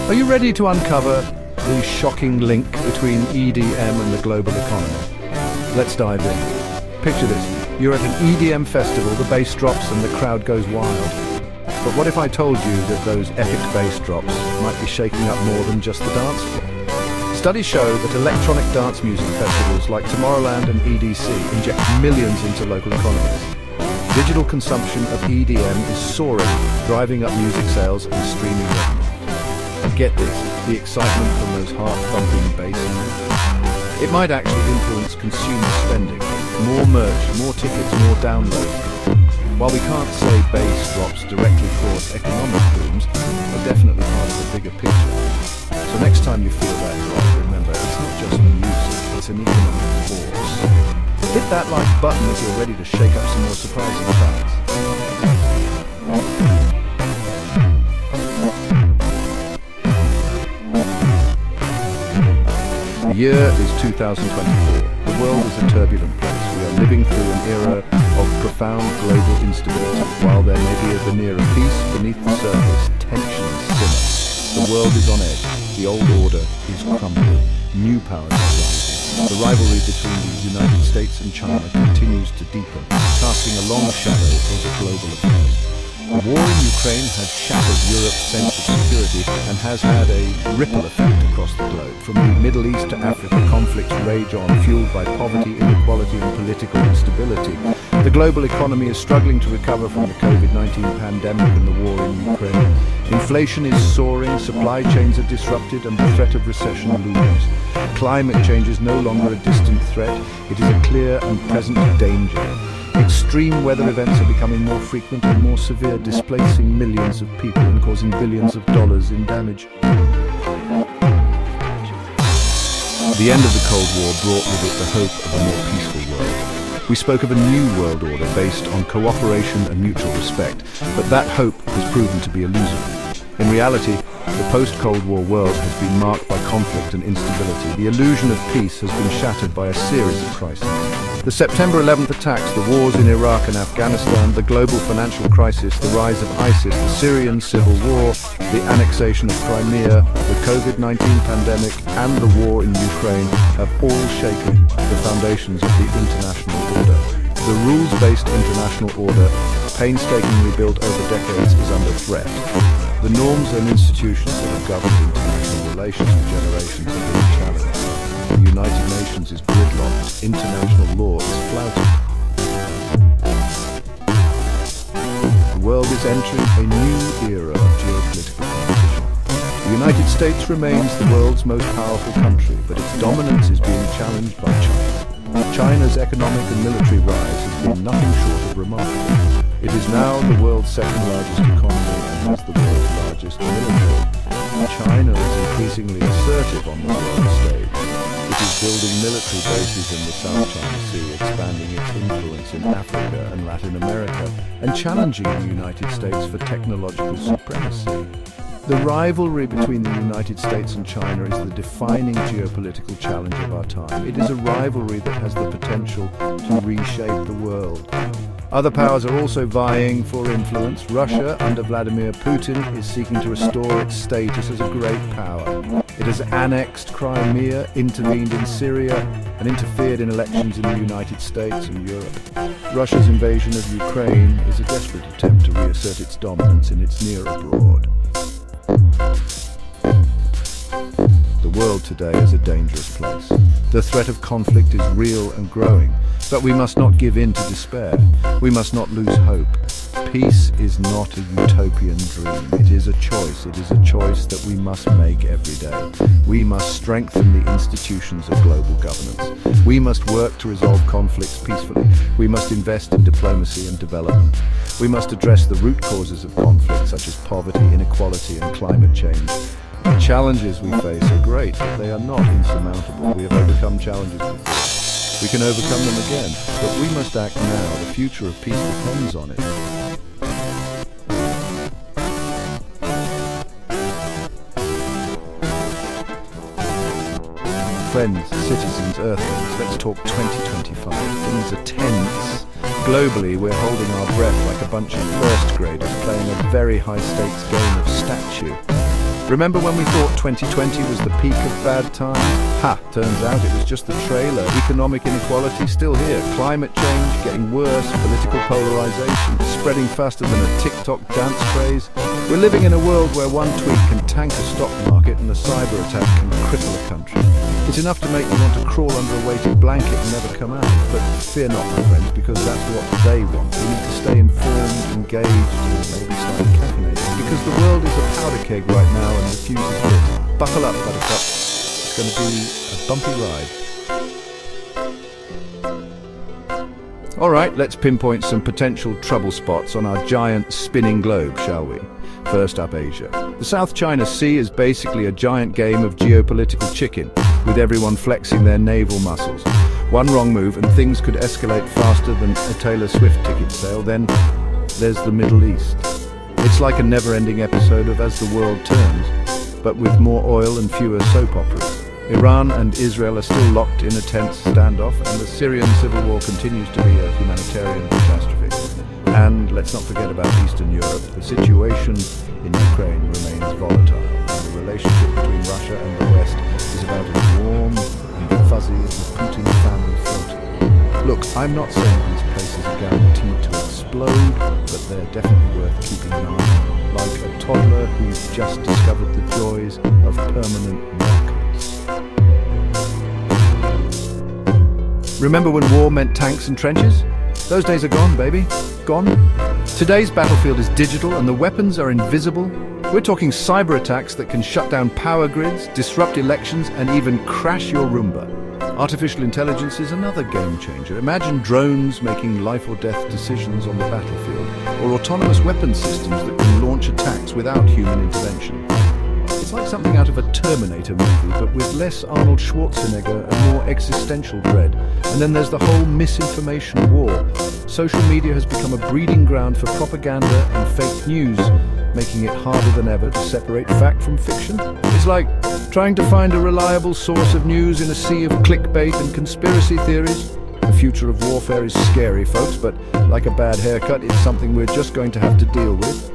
Are you ready to uncover the shocking link between EDM and the global economy? Let's dive in. Picture this. You're at an EDM festival, the bass drops and the crowd goes wild. But what if I told you that those epic bass drops might be shaking up more than just the dance floor? Studies show that electronic dance music festivals like Tomorrowland and EDC inject millions into local economies. Digital consumption of EDM is soaring, driving up music sales and streaming revenue. And get this, the excitement from those heart-thumping bass lines. It might actually influence consumer spending. More merch, more tickets, more downloads. While we can't say bass drops directly cause economic booms, they're definitely part of the bigger picture. So next time you feel that drop, remember, it's not just music, it's an economic force. Hit that like button if you're ready to shake up some more surprising facts. The year is 2024. The world is a turbulent place. We are living through an era of profound global instability. While there may be a veneer of peace, beneath the surface, tensions simmer. The world is on edge. The old order is crumbling. New powers are rising. The rivalry between the United States and China continues to deepen, casting a long shadow over global affairs. The war in Ukraine has shattered Europe's sense of security and has had a ripple effect across the globe. From the Middle East to Africa, conflicts rage on, fueled by poverty, inequality and political instability. The global economy is struggling to recover from the COVID-19 pandemic and the war in Ukraine. Inflation is soaring, supply chains are disrupted and the threat of recession looms. Climate change is no longer a distant threat, it is a clear and present danger. Extreme weather events are becoming more frequent and more severe, displacing millions of people and causing billions of dollars in damage. The end of the Cold War brought with it the hope of a more peaceful world. We spoke of a new world order based on cooperation and mutual respect, but that hope has proven to be illusory. In reality, the post-Cold War world has been marked by conflict and instability. The illusion of peace has been shattered by a series of crises. The September 11th attacks, the wars in Iraq and Afghanistan, the global financial crisis, the rise of ISIS, the Syrian civil war, the annexation of Crimea, the COVID-19 pandemic, and the war in Ukraine have all shaken the foundations of the international order. The rules-based international order, painstakingly built over decades, is under threat. The norms and institutions that have governed international relations for generations are being challenged. The United Nations is gridlocked. International law is flouted. The world is entering a new era of geopolitical competition. The United States remains the world's most powerful country, but its dominance is being challenged by China. China's economic and military rise has been nothing short of remarkable. It is now the world's second largest economy and has the world's largest military. China is increasingly assertive on the world stage. It is building military bases in the South China Sea, expanding its influence in Africa and Latin America, and challenging the United States for technological supremacy. The rivalry between the United States and China is the defining geopolitical challenge of our time. It is a rivalry that has the potential to reshape the world. Other powers are also vying for influence. Russia, under Vladimir Putin, is seeking to restore its status as a great power. It has annexed Crimea, intervened in Syria, and interfered in elections in the United States and Europe. Russia's invasion of Ukraine is a desperate attempt to reassert its dominance in its near abroad. The world today is a dangerous place. The threat of conflict is real and growing, but we must not give in to despair. We must not lose hope. Peace is not a utopian dream. It is a choice. It is a choice that we must make every day. We must strengthen the institutions of global governance. We must work to resolve conflicts peacefully. We must invest in diplomacy and development. We must address the root causes of conflict, such as poverty, inequality, and climate change. The challenges we face are great, but they are not insurmountable. We have overcome challenges before. We can overcome them again, but we must act now. The future of peace depends on it. Friends, citizens, Earthlings, let's talk 2025. Things are tense. Globally, we're holding our breath like a bunch of first graders playing a very high-stakes game of statue. Remember when we thought 2020 was the peak of bad times? Ha! Turns out it was just the trailer. Economic inequality still here. Climate change getting worse. Political polarization spreading faster than a TikTok dance craze. We're living in a world where one tweet can tank a stock market and a cyber attack can cripple a country. It's enough to make you want to crawl under a weighted blanket and never come out. But fear not, my friends, because that's what they want. We need to stay informed, engaged, and maybe slightly caffeinated. Because the world is a powder keg right now and refuses lit. Buckle up, buttercup. It's going to be a bumpy ride. Alright, let's pinpoint some potential trouble spots on our giant spinning globe, shall we? First up, Asia. The South China Sea is basically a giant game of geopolitical chicken, with everyone flexing their naval muscles. One wrong move and things could escalate faster than a Taylor Swift ticket sale. Then there's the Middle East. It's like a never-ending episode of As the World Turns, but with more oil and fewer soap operas. Iran and Israel are still locked in a tense standoff, and the Syrian civil war continues to be a humanitarian catastrophe. And let's not forget about Eastern Europe. The situation in Ukraine remains volatile, and the relationship between Russia and the West is about as warm and fuzzy as the Putin family floating. Look, I'm not saying these places are guaranteed to explode, but they're definitely worth keeping an eye on, like a toddler who's just discovered the joys of permanent markets. Remember when war meant tanks and trenches? Those days are gone, baby. Gone. Today's battlefield is digital and the weapons are invisible. We're talking cyber attacks that can shut down power grids, disrupt elections, and even crash your Roomba. Artificial intelligence is another game changer. Imagine drones making life or death decisions on the battlefield, or autonomous weapons systems that can launch attacks without human intervention. It's like something out of a Terminator movie, but with less Arnold Schwarzenegger and more existential dread. And then there's the whole misinformation war. Social media has become a breeding ground for propaganda and fake news, making it harder than ever to separate fact from fiction. It's like trying to find a reliable source of news in a sea of clickbait and conspiracy theories. The future of warfare is scary, folks, but like a bad haircut, it's something we're just going to have to deal with.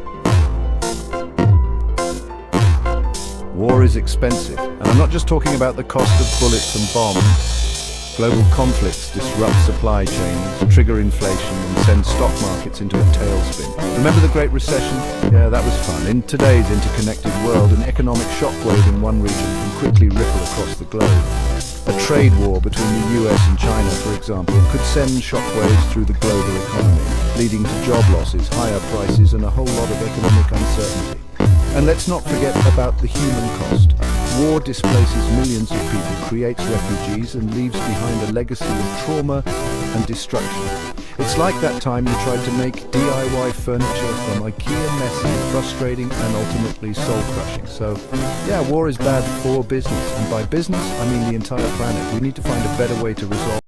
War is expensive, and I'm not just talking about the cost of bullets and bombs. Global conflicts disrupt supply chains, trigger inflation, and send stock markets into a tailspin. Remember the Great Recession? Yeah, that was fun. In today's interconnected world, an economic shockwave in one region can quickly ripple across the globe. A trade war between the US and China, for example, could send shockwaves through the global economy, leading to job losses, higher prices, and a whole lot of economic uncertainty. And let's not forget about the human cost. War displaces millions of people, creates refugees, and leaves behind a legacy of trauma and destruction. It's like that time you tried to make DIY furniture from IKEA messy, frustrating, and ultimately soul-crushing. So, yeah, war is bad for business. And by business, I mean the entire planet. We need to find a better way to resolve